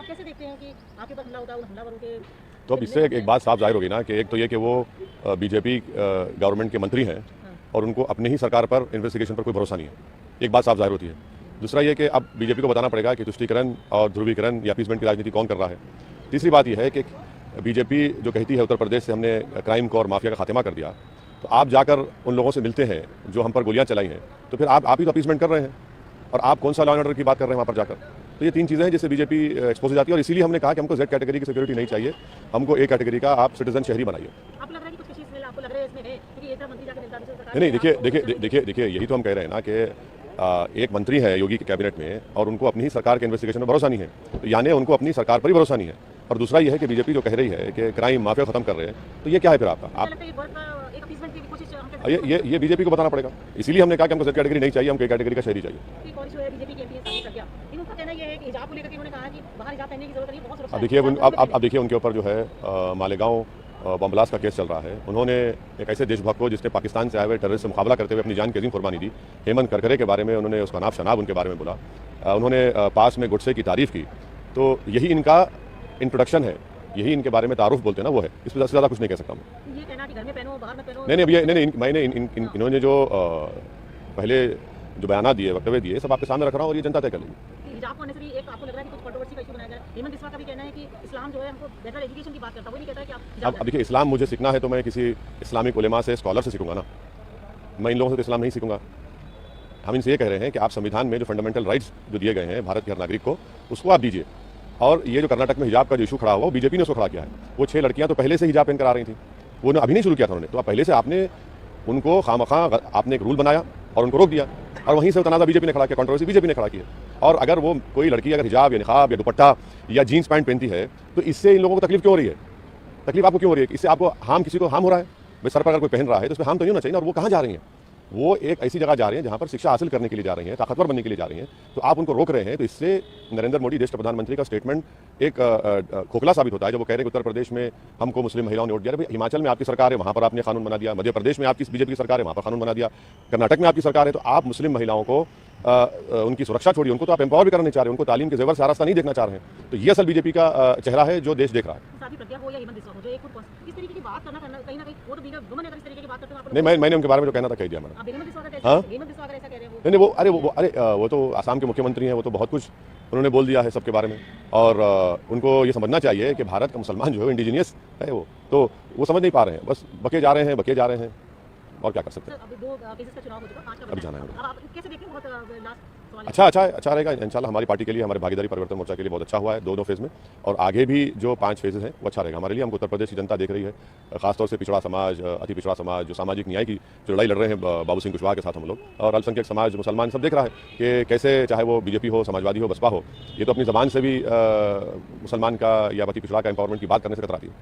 आप कैसे देखते हैं कि आपके ऊपर हमला होता है, उन हमलावरों के? तो अब इससे एक बात साफ जाहिर होगी ना कि एक तो ये कि वो बीजेपी गवर्नमेंट के मंत्री हैं और उनको अपनी ही सरकार पर इन्वेस्टिगेशन पर कोई भरोसा नहीं है, एक बात साफ जाहिर होती है। दूसरा ये कि अब बीजेपी को बताना पड़ेगा कि तुष्टीकरण और ध्रुवीकरण या अपीसमेंट की राजनीति कौन कर रहा है। तीसरी बात यह है कि बीजेपी जो कहती है उत्तर प्रदेश से हमने क्राइम को और माफिया का खात्मा कर दिया, तो आप जाकर उन लोगों से मिलते हैं जो हम पर गोलियां चलाई हैं, तो फिर आप ही तो अपीसमेंट कर रहे हैं और आप कौन सा लॉ एंड ऑर्डर की बात कर रहे हैं वहाँ पर जाकर। तो ये तीन चीज़ें हैं जिससे बीजेपी एक्सपोज हो जाती है और इसीलिए हमने कहा कि हमको जेड कैटेगरी की सिक्योरिटी नहीं चाहिए, हमको ए कैटेगरी का आप सिटीजन शहरी बनाइए। नहीं, देखिए यही तो हम कह रहे हैं ना कि एक मंत्री है योगी के कैबिनेट में और उनको अपनी ही सरकार के इन्वेस्टिगेशन में भरोसा नहीं है, तो यानी उनको अपनी सरकार पर ही भरोसा नहीं है। और दूसरा ये है कि बीजेपी जो कह रही है कि क्राइम माफिया खत्म कर रहे हैं, तो ये क्या है फिर आपका? आप ये बीजेपी को बताना पड़ेगा। इसीलिए हमने कहा कि हमको जेड कैटेगरी नहीं चाहिए, हमको ए कैटेगरी का शहरी चाहिए। अब देखिए उनके ऊपर जो है मालेगांव बम ब्लास्ट का केस चल रहा है। उन्होंने एक ऐसे देशभक्त को जिसने पाकिस्तान से आए हुए टेररिस्ट से मुकाबला करते हुए अपनी जान की अजीम कुर्बानी दी, हेमंत करकरे के बारे में उन्होंने उसका नाम शनाब उनके बारे में बोला, उन्होंने पास में गुडसे की तारीफ की। तो यही इनका इंट्रोडक्शन है, यही इनके बारे में तारुफ बोलते हैं ना, वो है। इससे ज़्यादा कुछ नहीं कह सकता मैं। ये कहना कि घर में पहनो बाहर मत पहनो। नहीं, मैंने इन्होंने जो पहले जो बयान दिए, वक्तव्य दिए, सब आपके सामने रख रहा हूँ और ये जनता तय कर लेगी। हिजाब को नेसेसरी एक आपको लग रहा है कि कुछ कंट्रोवर्सी का इशू बनाया जाए। हेमंत बिस्वा का भी कहना है कि इस्लाम जो है हमको बेहतर एजुकेशन की बात करता है, वो नहीं कहता है कि आप अब देखिए इस्लाम मुझे सीखना है तो मैं किसी इस्लामिक उलेमा से, स्कॉलर से सीखूंगा ना, मैं इन लोगों से तो इस्लाम नहीं सीखूंगा। हम इनसे ये कह रहे हैं कि आप संविधान में जो फंडामेंटल राइट्स जो दिए गए हैं भारत के हर नागरिक को, उसको आप दीजिए। और ये जो कर्नाटक में हिजाब का जो इशू खड़ा हुआ, वो बीजेपी ने उसको खड़ा किया है। वो 6 लड़कियां तो पहले से हिजाब पहन कर आ रही थी, वो अभी नहीं शुरू किया था उन्होंने, तो आप पहले से आपने उनको खामखा आपने एक रूल बनाया और उनको रोक दिया और वहीं से तनाज़ा बीजेपी ने खड़ा किया, कंट्रोवर्सी बीजेपी ने खड़ा किया। और अगर वो कोई लड़की अगर हिजाब या निकाब या दुपट्टा या जीन्स पैंट पहनती है तो इससे इन लोगों को तकलीफ क्यों हो रही है? तकलीफ आपको क्यों हो रही है? इससे आपको हार्म, किसी को हार्म हो रहा है? भाई सर पर अगर कोई पहन रहा है तो उसमें हार्म तो नहीं होना चाहिए। और वो कहाँ जा रही हैं? वो एक ऐसी जगह जा रही हैं जहाँ पर शिक्षा हासिल करने के लिए जा रही हैं, ताकतवर बनने के लिए जा रही हैं, तो आप उनको रोक रहे हैं। तो इससे नरेंद्र मोदी देश के प्रधानमंत्री का स्टेटमेंट एक खोखला साबित होता है जब वो कह रहे हैं कि उत्तर प्रदेश में हमको मुस्लिम महिलाओं ने वोट दिया। भाई हिमाचल में आपकी सरकार है, वहाँ पर आपने कानून बना दिया। मध्य प्रदेश में आपकी बीजेपी की सरकार है, वहाँ पर कानून बना दिया। कर्नाटक में आपकी सरकार है, तो आप मुस्लिम महिलाओं को उनकी सुरक्षा छोड़िए, उनको तो आप एम्पावर भी करना नहीं चाह रहे, उनको तालीम के जेवर से रास्ता नहीं देखना चाह रहे हैं। तो ये असल बीजेपी का चेहरा है जो देश देख रहा है। नहीं, मैंने उनके बारे में जो कहना था कह दिया मैंने। हाँ नहीं, वो तो आसाम के मुख्यमंत्री हैं, वो तो बहुत कुछ उन्होंने बोल दिया है सबके बारे में। और उनको ये समझना चाहिए कि भारत का मुसलमान जो है इंडिजीनियस है, वो तो वो समझ नहीं पा रहे हैं, बस बके जा रहे हैं और क्या कर सकते हैं। अब जाना है। अच्छा रहेगा इंशाल्लाह। हमारी पार्टी के लिए, हमारे भागीदारी परिवर्तन मोर्चा के लिए बहुत अच्छा हुआ है दोनों फेज़ में, और आगे भी जो 5 फेजेस हैं वो अच्छा रहेगा हमारे लिए। हमको उत्तर प्रदेश की जनता देख रही है, खासतौर से पिछड़ा समाज, अति पिछड़ा समाज, जो सामाजिक न्याय की जो लड़ाई लड़ रहे हैं बाबू सिंह कुशवाहा के साथ हम लोग, और अल्पसंख्यक समाज, मुसलमान, सब देख रहा है कि कैसे चाहे वो बीजेपी हो, समाजवादी हो, बसपा हो, ये तो अपनी ज़बान से भी मुसलमान का या अति पिछड़ा का एम्पावरमेंट की बात करने से कतराती है।